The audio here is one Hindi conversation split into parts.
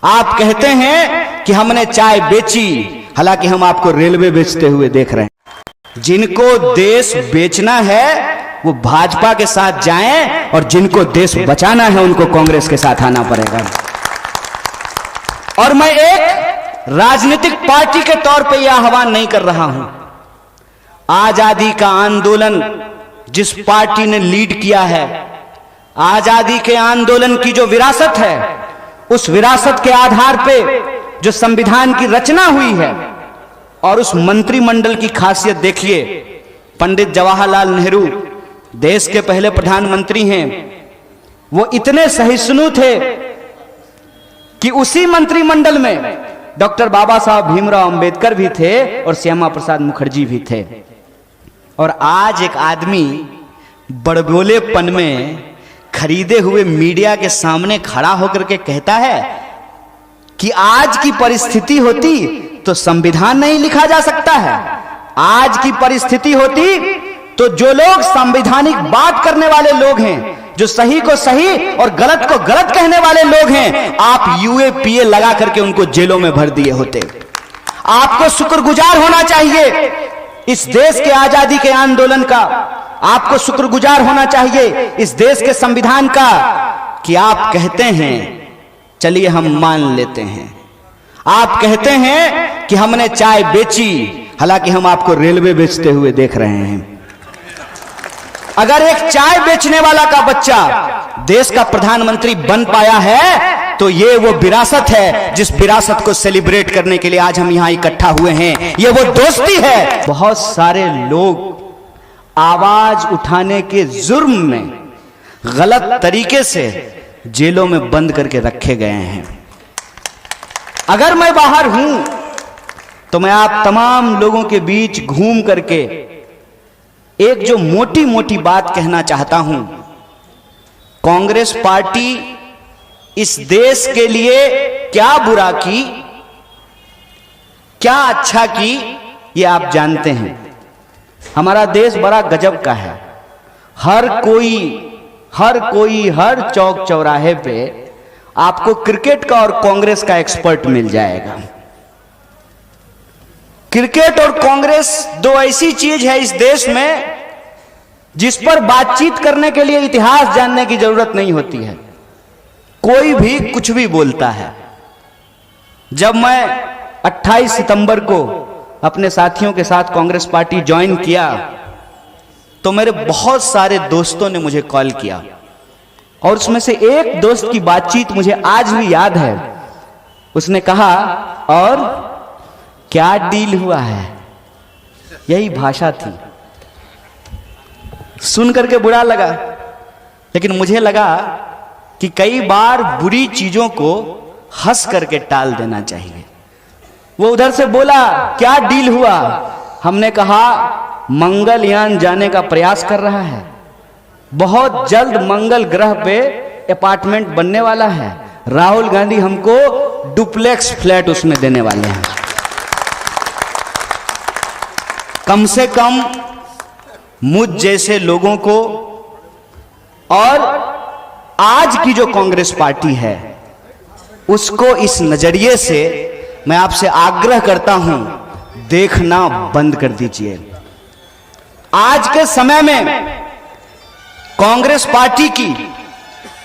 आप कहते हैं कि हमने चाय बेची, हालांकि हम आपको रेलवे बेचते हुए देख रहे हैं। जिनको देश बेचना है वो भाजपा के साथ जाएं, और जिनको देश बचाना है उनको कांग्रेस के साथ आना पड़ेगा। और मैं एक राजनीतिक पार्टी के तौर पे यह आह्वान नहीं कर रहा हूं। आजादी का आंदोलन जिस पार्टी ने लीड किया है, आजादी के आंदोलन की जो विरासत है, उस विरासत के आधार पे जो संविधान की रचना हुई है, और उस मंत्रिमंडल की खासियत देखिए। पंडित जवाहरलाल नेहरू देश के पहले प्रधानमंत्री हैं। वो इतने सहिष्णु थे कि उसी मंत्रिमंडल में डॉक्टर बाबा साहब भीमराव अंबेडकर भी थे और श्यामा प्रसाद मुखर्जी भी थे। और आज एक आदमी बड़बोलेपन में खरीदे हुए मीडिया के सामने खड़ा होकर के कहता है कि आज की परिस्थिति होती तो संविधान नहीं लिखा जा सकता है। आज की परिस्थिति होती तो जो लोग संवैधानिक बात करने वाले लोग हैं, जो सही को सही और गलत को गलत कहने वाले लोग हैं, आप यूएपीए लगा करके उनको जेलों में भर दिए होते। आपको शुक्रगुजार होना चाहिए इस देश के आजादी के आंदोलन का। आपको शुक्रगुजार होना चाहिए इस देश के संविधान का कि आप कहते हैं, चलिए हम मान लेते हैं, आप कहते हैं कि हमने चाय बेची, हालांकि हम आपको रेलवे बेचते हुए देख रहे हैं। अगर एक चाय बेचने वाला का बच्चा देश का प्रधानमंत्री बन पाया है तो ये वो विरासत है जिस विरासत को सेलिब्रेट करने के लिए आज हम यहां इकट्ठा हुए हैं। ये वो दोस्ती है। बहुत सारे लोग आवाज उठाने के जुर्म में गलत तरीके से जेलों में बंद करके रखे गए हैं। अगर मैं बाहर हूं तो मैं आप तमाम लोगों के बीच घूम करके एक जो मोटी मोटी बात कहना चाहता हूं, कांग्रेस पार्टी इस देश के लिए क्या बुरा की, क्या अच्छा की, ये आप जानते हैं। हमारा देश बड़ा गजब का है। हर कोई हर चौक चौराहे पे आपको क्रिकेट का और कांग्रेस का एक्सपर्ट मिल जाएगा। क्रिकेट और कांग्रेस दो ऐसी चीज है इस देश में जिस पर बातचीत करने के लिए इतिहास जानने की जरूरत नहीं होती है। कोई भी कुछ भी बोलता है। जब मैं 28 सितंबर को अपने साथियों के साथ कांग्रेस पार्टी ज्वाइन किया तो मेरे बहुत सारे दोस्तों ने मुझे कॉल किया, और उसमें से एक दोस्त की बातचीत मुझे आज भी याद है। उसने कहा, और क्या डील हुआ है, यही भाषा थी। सुन करके बुरा लगा, लेकिन मुझे लगा कि कई बार बुरी चीजों को हंस करके टाल देना चाहिए। वो उधर से बोला, क्या डील हुआ? हमने कहा, मंगलयान जाने का प्रयास कर रहा है। बहुत जल्द मंगल ग्रह पे अपार्टमेंट बनने वाला है। राहुल गांधी हमको डुप्लेक्स फ्लैट उसमें देने वाले हैं। कम से कम मुझ जैसे लोगों को, और आज की जो कांग्रेस पार्टी है उसको इस नजरिए से मैं आपसे आग्रह करता हूं, देखना बंद कर दीजिए। आज के समय में कांग्रेस पार्टी की,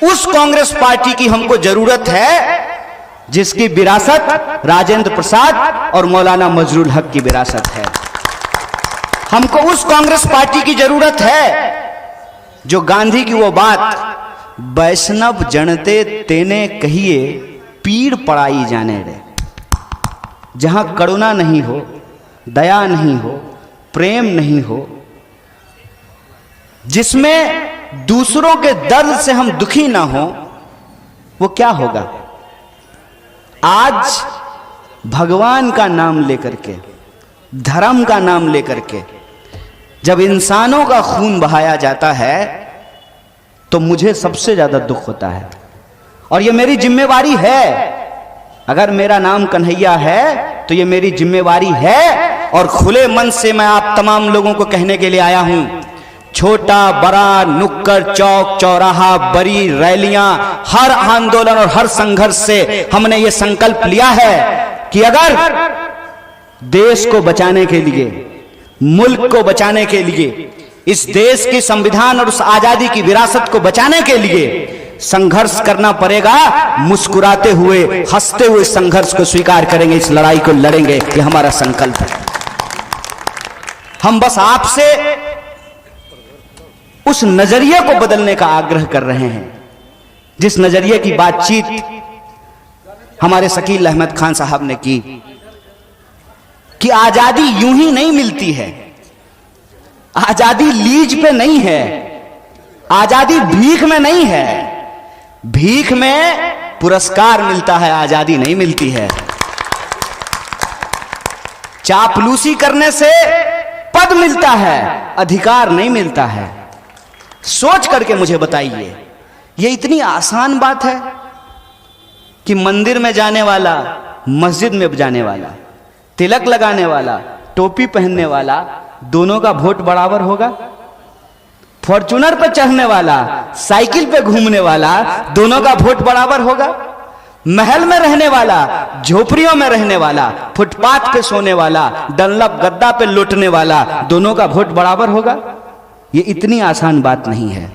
उस कांग्रेस पार्टी की हमको जरूरत है जिसकी विरासत राजेंद्र प्रसाद और मौलाना मजरूल हक की विरासत है। हमको उस कांग्रेस पार्टी की जरूरत है जो गांधी की वो बात, वैष्णव जनते तेने कहिए पीड़ पड़ाई जाने रे, जहां करुणा नहीं हो, दया नहीं हो, प्रेम नहीं हो, जिसमें दूसरों के दर्द से हम दुखी ना हो, वो क्या होगा? आज भगवान का नाम लेकर के, धर्म का नाम लेकर के जब इंसानों का खून बहाया जाता है तो मुझे सबसे ज्यादा दुख होता है। और ये मेरी जिम्मेवारी है। अगर मेरा नाम कन्हैया है तो ये मेरी जिम्मेवारी है, और खुले मन से मैं आप तमाम लोगों को कहने के लिए आया हूं छोटा बड़ा, नुक्कड़ चौक चौराहा, बड़ी रैलियां, हर आंदोलन और हर संघर्ष से हमने ये संकल्प लिया है कि अगर देश को बचाने के लिए, मुल्क को बचाने के लिए, इस देश की संविधान और उस आजादी की विरासत को बचाने के लिए संघर्ष करना पड़ेगा, मुस्कुराते हुए, हंसते हुए संघर्ष को स्वीकार करेंगे, इस लड़ाई को लड़ेंगे। ये हमारा संकल्प है। हम बस आपसे उस नजरिए को बदलने का आग्रह कर रहे हैं, जिस नजरिए की बातचीत हमारे शकील अहमद खान साहब ने की कि आजादी यूं ही नहीं मिलती है, आजादी लीज पे नहीं है, आजादी भीख में नहीं है, भीख में पुरस्कार मिलता है, आजादी नहीं मिलती है। चापलूसी करने से पद मिलता है, अधिकार नहीं मिलता है। सोच करके मुझे बताइए, ये इतनी आसान बात है कि मंदिर में जाने वाला, मस्जिद में जाने वाला, तिलक लगाने वाला, टोपी पहनने वाला, दोनों का वोट बराबर होगा? फॉर्च्यूनर पर चढ़ने वाला, साइकिल पे घूमने वाला, दोनों का वोट बराबर होगा? महल में रहने वाला, झोपड़ियों में रहने वाला, फुटपाथ पे सोने वाला, डनलप गद्दा पे लौटने वाला, दोनों का वोट बराबर होगा? ये इतनी आसान बात नहीं है।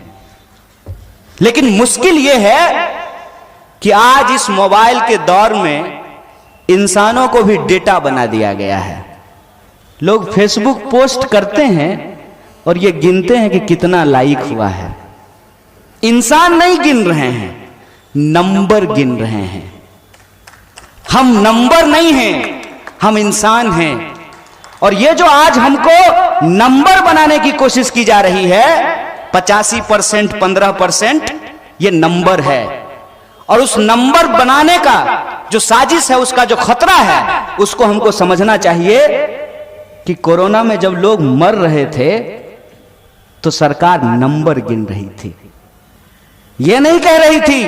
लेकिन मुश्किल ये है कि आज इस मोबाइल के दौर में इंसानों को भी डेटा बना दिया गया है। लोग फेसबुक पोस्ट करते हैं और ये गिनते हैं कि कितना लाइक हुआ है। इंसान नहीं गिन रहे हैं, नंबर गिन रहे हैं। हम नंबर नहीं हैं, हम इंसान हैं। और ये जो आज हमको नंबर बनाने की कोशिश की जा रही है, 85%, 15%, ये नंबर है। और उस नंबर बनाने का जो साजिश है, उसका जो खतरा है, उसको हमको समझना चाहिए कि कोरोना में जब लोग मर रहे थे तो सरकार नंबर गिन रही थी। यह नहीं कह रही थी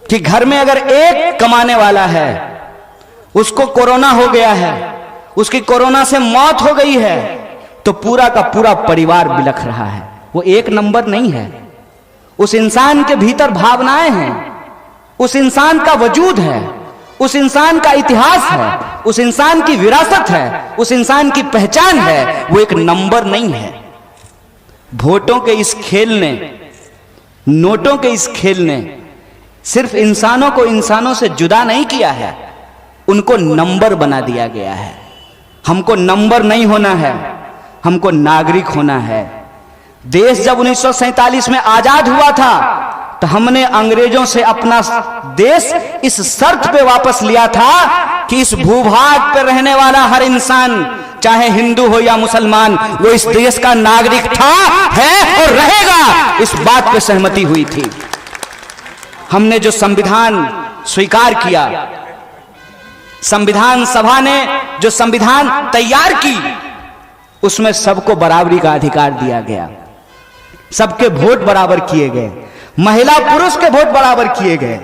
कि घर में अगर एक कमाने वाला है, उसको कोरोना हो गया है, उसकी कोरोना से मौत हो गई है, तो पूरा का पूरा परिवार बिलख रहा है। वो एक नंबर नहीं है। उस इंसान के भीतर भावनाएं हैं, उस इंसान का वजूद है, उस इंसान का इतिहास है, उस इंसान की विरासत है, उस इंसान की पहचान है। वो एक नंबर नहीं है। वोटों के इस खेल ने, नोटों के इस खेल ने सिर्फ इंसानों को इंसानों से जुदा नहीं किया है, उनको नंबर बना दिया गया है। हमको नंबर नहीं होना है, हमको नागरिक होना है। देश जब 1947 में आजाद हुआ था तो हमने अंग्रेजों से अपना देश इस शर्त पे वापस लिया था कि इस भूभाग पे रहने वाला हर इंसान, चाहे हिंदू हो या मुसलमान, वो इस देश का नागरिक था, है और रहेगा। इस बात पे सहमति हुई थी। हमने जो संविधान स्वीकार किया, संविधान सभा ने जो संविधान तैयार की, उसमें सबको बराबरी का अधिकार दिया गया, सबके वोट बराबर किए गए, महिला पुरुष के वोट बराबर किए गए।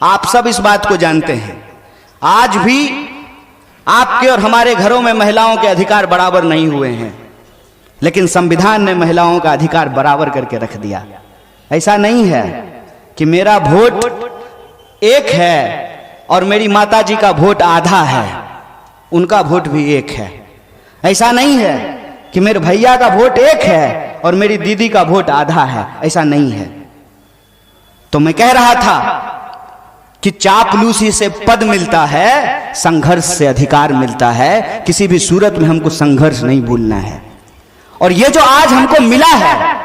आप सब इस बात को जानते हैं। आज भी आपके और हमारे घरों में महिलाओं के अधिकार बराबर नहीं हुए हैं, लेकिन संविधान ने महिलाओं का अधिकार बराबर करके रख दिया। ऐसा नहीं है कि मेरा वोट एक है और मेरी माता जी का वोट आधा है, उनका वोट भी एक है। ऐसा नहीं है कि मेरे भैया का वोट एक है और मेरी दीदी का वोट आधा है, ऐसा नहीं है। तो मैं कह रहा था कि चापलूसी से पद मिलता है, संघर्ष से अधिकार मिलता है। किसी भी सूरत में हमको संघर्ष नहीं भूलना है। और ये जो आज हमको मिला है,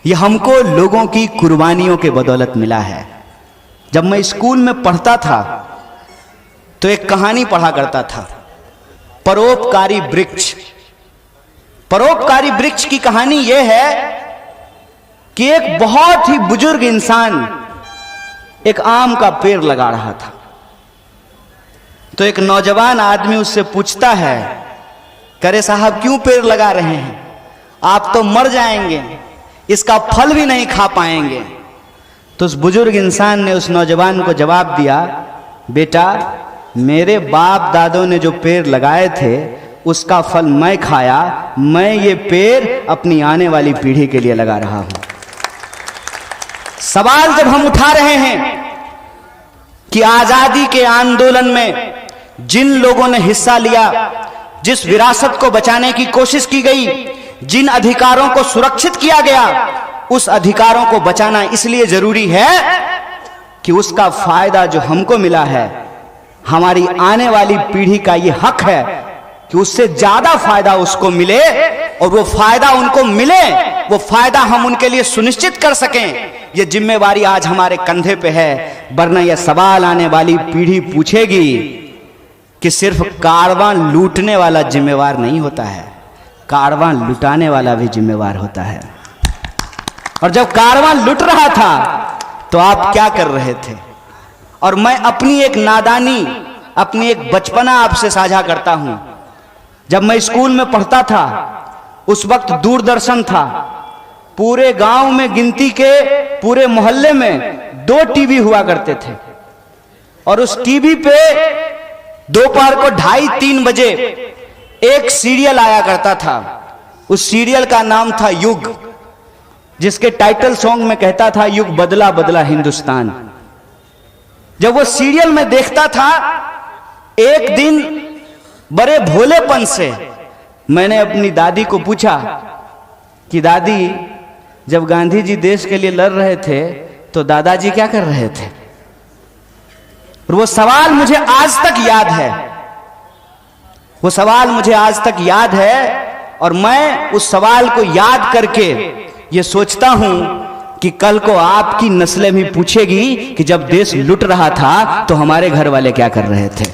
ये हमको लोगों की कुर्बानियों के बदौलत मिला है। जब मैं स्कूल में पढ़ता था तो एक कहानी पढ़ा करता था, परोपकारी वृक्ष। परोपकारी वृक्ष की कहानी यह है कि एक बहुत ही बुजुर्ग इंसान एक आम का पेड़ लगा रहा था। तो एक नौजवान आदमी उससे पूछता है, करे साहब क्यों पेड़ लगा रहे हैं? आप तो मर जाएंगे, इसका फल भी नहीं खा पाएंगे। तो उस बुजुर्ग इंसान ने उस नौजवान को जवाब दिया, बेटा मेरे बाप दादों ने जो पेड़ लगाए थे उसका फल मैं खाया, मैं ये पेड़ अपनी आने वाली पीढ़ी के लिए लगा रहा हूं। सवाल जब हम उठा रहे हैं कि आजादी के आंदोलन में जिन लोगों ने हिस्सा लिया, जिस विरासत को बचाने की कोशिश की गई, जिन अधिकारों को सुरक्षित किया गया, उस अधिकारों को बचाना इसलिए जरूरी है कि उसका फायदा जो हमको मिला है, हमारी आने वाली पीढ़ी का यह हक है कि उससे ज्यादा फायदा उसको मिले, और वो फायदा उनको मिले, वो फायदा हम उनके लिए सुनिश्चित कर सकें। ये जिम्मेवारी आज हमारे कंधे पे है, वरना यह सवाल आने वाली पीढ़ी पूछेगी कि सिर्फ कारवां लूटने वाला जिम्मेवार नहीं होता है, कारवां लुटाने वाला भी जिम्मेवार होता है। और जब कारवां लुट रहा था तो आप क्या कर रहे थे? और मैं अपनी एक नादानी, अपनी एक बचपना आपसे साझा करता हूं। जब मैं स्कूल में पढ़ता था, उस वक्त दूरदर्शन था। पूरे गांव में गिनती के, पूरे मोहल्ले में 2 टीवी हुआ करते थे, और उस टीवी पे दोपहर को 2:30-3 बजे एक सीरियल आया करता था। उस सीरियल का नाम था युग, जिसके टाइटल सॉन्ग में कहता था, युग बदला बदला हिंदुस्तान। जब वो सीरियल में देखता था, एक दिन बड़े भोलेपन से मैंने अपनी दादी को पूछा कि दादी, जब गांधी जी देश के लिए लड़ रहे थे तो दादाजी क्या कर रहे थे? और वो सवाल मुझे आज तक याद है, वो सवाल मुझे आज तक याद है। और मैं उस सवाल को याद करके ये सोचता हूं कि कल को आपकी नस्लें भी पूछेगी कि जब देश लुट रहा था तो हमारे घर वाले क्या कर रहे थे।